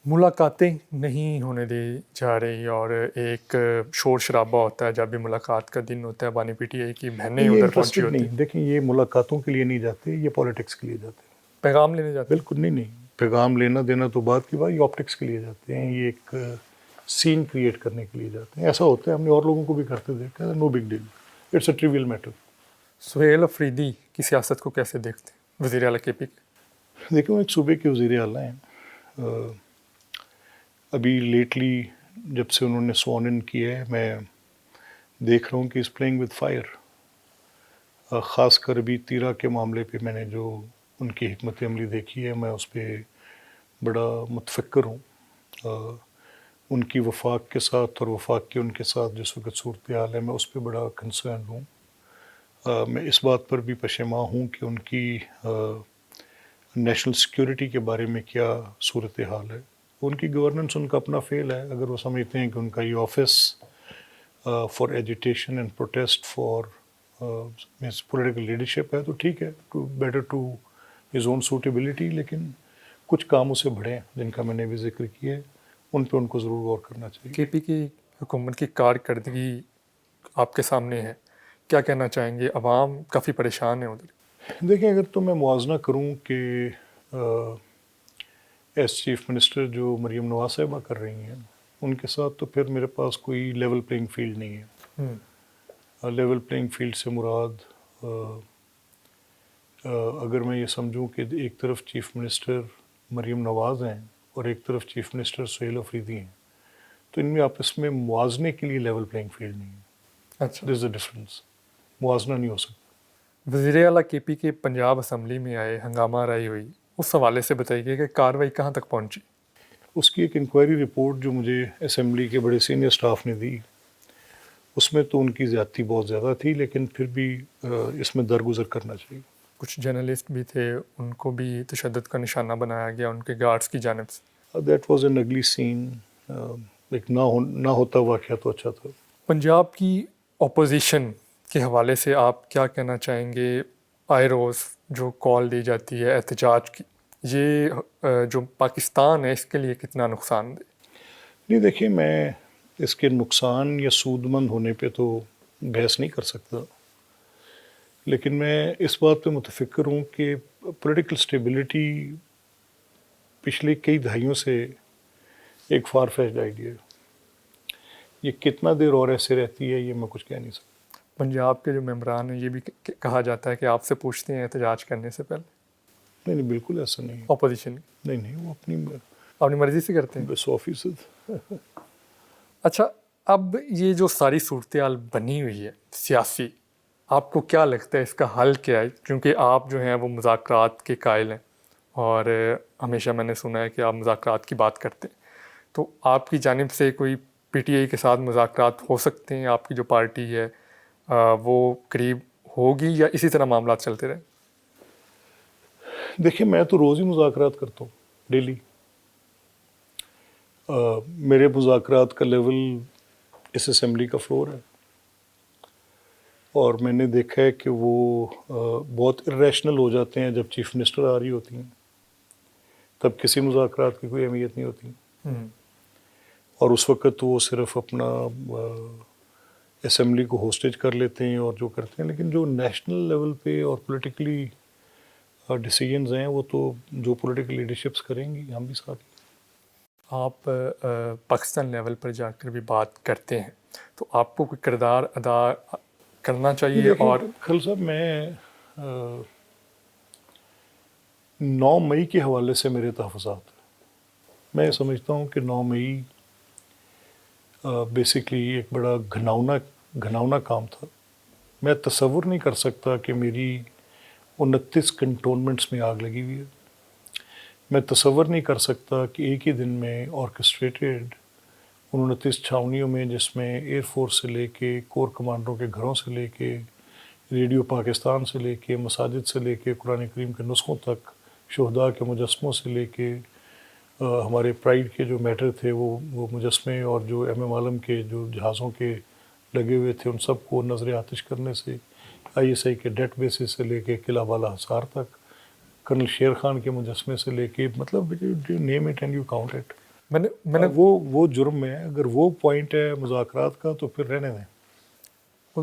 ملاقاتیں نہیں ہونے دی جا رہی اور ایک شور شرابہ ہوتا ہے جب بھی ملاقات کا دن ہوتا ہے، بانی پی ٹی آئی کی بہنیں یہ ادھر پہنچی انٹرسٹڈ ہوتی ہیں، نہیں، دیکھیں یہ ملاقاتوں کے لیے نہیں جاتے، یہ پالیٹکس کے لیے جاتے ہیں. پیغام لینے جاتے ہیں. بالکل نہیں، پیغام لینا دینا تو بات کی بات، یہ آپٹکس کے لیے جاتے ہیں، یہ ایک سین کریٹ کرنے کے لیے جاتے ہیں. ایسا ہوتا ہے، ہم نے اور لوگوں کو بھی کرتے دیکھا ہے. No big deal, it's a travel matter. Sohail Afridi کی سیاست کو کیسے دیکھتے ہیں، وزیر اعلیٰ کے پی کے؟ دیکھیں وہ ایک صوبے کے وزیر اعلیٰ ہیں. ابھی لیٹلی جب سے انہوں نے سوان ان کیا ہے، میں دیکھ رہا ہوں کہ از پلینگ ود فائر. خاص کر ابھی تیرا کے معاملے پہ میں نے جو ان کی حکمت عملی دیکھی ہے، میں اس پہ بڑا متفکر ہوں. ان کی وفاق کے ساتھ اور وفاق کی ان کے ساتھ جس وقت صورتحال ہے، میں اس پہ بڑا کنسرن ہوں. میں اس بات پر بھی پشیماں ہوں کہ ان کی نیشنل سیکیورٹی کے بارے میں کیا صورتحال ہے. ان کی گورننس ان کا اپنا فیل ہے. اگر وہ سمجھتے ہیں کہ ان کا یہ office for agitation and protest for political leadership ہے تو ٹھیک ہے، better to his own suitability. لیکن کچھ کام اسے بڑھے ہیں جن کا میں نے بھی ذکر کیا ہے، ان پہ ان کو ضرور غور کرنا چاہیے. کے پی کی حکومت کی کارکردگی آپ کے سامنے ہے، کیا کہنا چاہیں گے؟ عوام کافی پریشان ہے ادھر. دیکھیں اگر تو میں موازنہ کروں کہ ایس چیف منسٹر جو مریم نواز صاحبہ کر رہی ہیں ان کے ساتھ، تو پھر میرے پاس کوئی لیول پلینگ فیلڈ نہیں ہے. لیول پلینگ فیلڈ سے مراد اگر میں یہ سمجھوں کہ ایک طرف چیف منسٹر مریم نواز ہیں اور ایک طرف چیف منسٹر سہیل افریدی ہیں، تو ان میں آپس میں موازنے کے لیے لیول پلینگ فیلڈ نہیں ہے. اچھا، دیر از اے ڈفرینس، موازنہ نہیں ہو سکتا. وزیر اعلیٰ کے پی کے پنجاب اسمبلی میں آئے، ہنگامہ رائی ہوئی، اس حوالے سے بتائیے کہ کارروائی کہاں تک پہنچی؟ اس کی ایک انکوائری رپورٹ جو مجھے اسمبلی کے بڑے سینئر سٹاف نے دی، اس میں تو ان کی زیادتی بہت زیادہ تھی، لیکن پھر بھی اس میں درگزر کرنا چاہیے. کچھ جرنلسٹ بھی تھے، ان کو بھی تشدد کا نشانہ بنایا گیا ان کے گارڈز کی جانب سے. دیٹ واز این اگلی سین. ایک نہ ہوتا واقعہ تو اچھا تھا. پنجاب کی اپوزیشن کے حوالے سے آپ کیا کہنا چاہیں گے؟ آئے روز جو کال دی جاتی ہے احتجاج کی، یہ جو پاکستان ہے اس کے لیے کتنا نقصان دہ؟ نہیں دیکھیں، میں اس کے نقصان یا سود مند ہونے پہ تو بحث نہیں کر سکتا، لیکن میں اس بات پہ متفکر ہوں کہ پولیٹیکل سٹیبلٹی پچھلے کئی دہائیوں سے ایک فار فیچڈ آئیڈیا ہے. یہ کتنا دیر اور ایسے رہتی ہے یہ میں کچھ کہہ نہیں سکتا. پنجاب کے جو ممبران ہیں یہ بھی کہا جاتا ہے کہ آپ سے پوچھتے ہیں احتجاج کرنے سے پہلے. نہیں بالکل ایسا نہیں ہے. اپوزیشن نہیں وہ اپنی مرضی سے کرتے ہیں. 100%. اچھا، اب یہ جو ساری صورتحال بنی ہوئی ہے سیاسی، آپ کو کیا لگتا ہے اس کا حل کیا ہے؟ کیونکہ آپ جو ہیں وہ مذاکرات کے قائل ہیں اور ہمیشہ میں نے سنا ہے کہ آپ مذاکرات کی بات کرتے ہیں، تو آپ کی جانب سے کوئی پی ٹی آئی کے ساتھ مذاکرات ہو سکتے ہیں؟ آپ کی جو پارٹی ہے وہ قریب ہوگی یا اسی طرح معاملات چلتے رہیں؟ دیکھیں میں تو روز ہی مذاکرات کرتا ہوں، ڈیلی. میرے مذاکرات کا لیول اس اسمبلی کا فلور ہے، اور میں نے دیکھا ہے کہ وہ بہت irrational ہو جاتے ہیں جب چیف منسٹر آ رہی ہوتی ہیں، تب کسی مذاکرات کی کوئی اہمیت نہیں ہوتی. اور اس وقت وہ صرف اپنا اسمبلی کو ہوسٹیج کر لیتے ہیں اور جو کرتے ہیں. لیکن جو نیشنل لیول پہ اور پولیٹیکلی ڈیسیجنز ہیں وہ تو جو پولیٹیکل لیڈرشپس کریں گی، ہم بھی ساتھ. آپ پاکستان لیول پر جا کر بھی بات کرتے ہیں تو آپ کو کوئی کردار ادا کرنا چاہیے. اور خل صاحب میں 9 مئی کے حوالے سے میرے تحفظات ہیں. میں سمجھتا ہوں کہ 9 مئی بیسکلی ایک بڑا گھناؤنا کام تھا. میں تصور نہیں کر سکتا کہ میری 29 کنٹونمنٹس میں آگ لگی ہوئی ہے. میں تصور نہیں کر سکتا کہ ایک ہی دن میں آرکسٹریٹڈ 29 چھاؤنیوں میں، جس میں ایئر فورس سے لے کے کور کمانڈروں کے گھروں سے لے کے ریڈیو پاکستان سے لے کے مساجد سے لے کے قرآن کریم کے نسخوں تک، شہداء کے مجسموں سے لے کے ہمارے پرائیڈ کے جو میٹر تھے وہ مجسمے، اور جو ایم ایم عالم کے جو جہازوں کے لگے ہوئے تھے ان سب کو نظر آتش کرنے سے، آئی ایس آئی کے ڈیٹ بیسز سے لے کے قلعہ بالا حصار تک، کرنل شیر خان کے مجسمے سے لے کے، مطلب you name it and you count it. میں نے وہ جرم ہے. اگر وہ پوائنٹ ہے مذاکرات کا تو پھر رہنے دیں.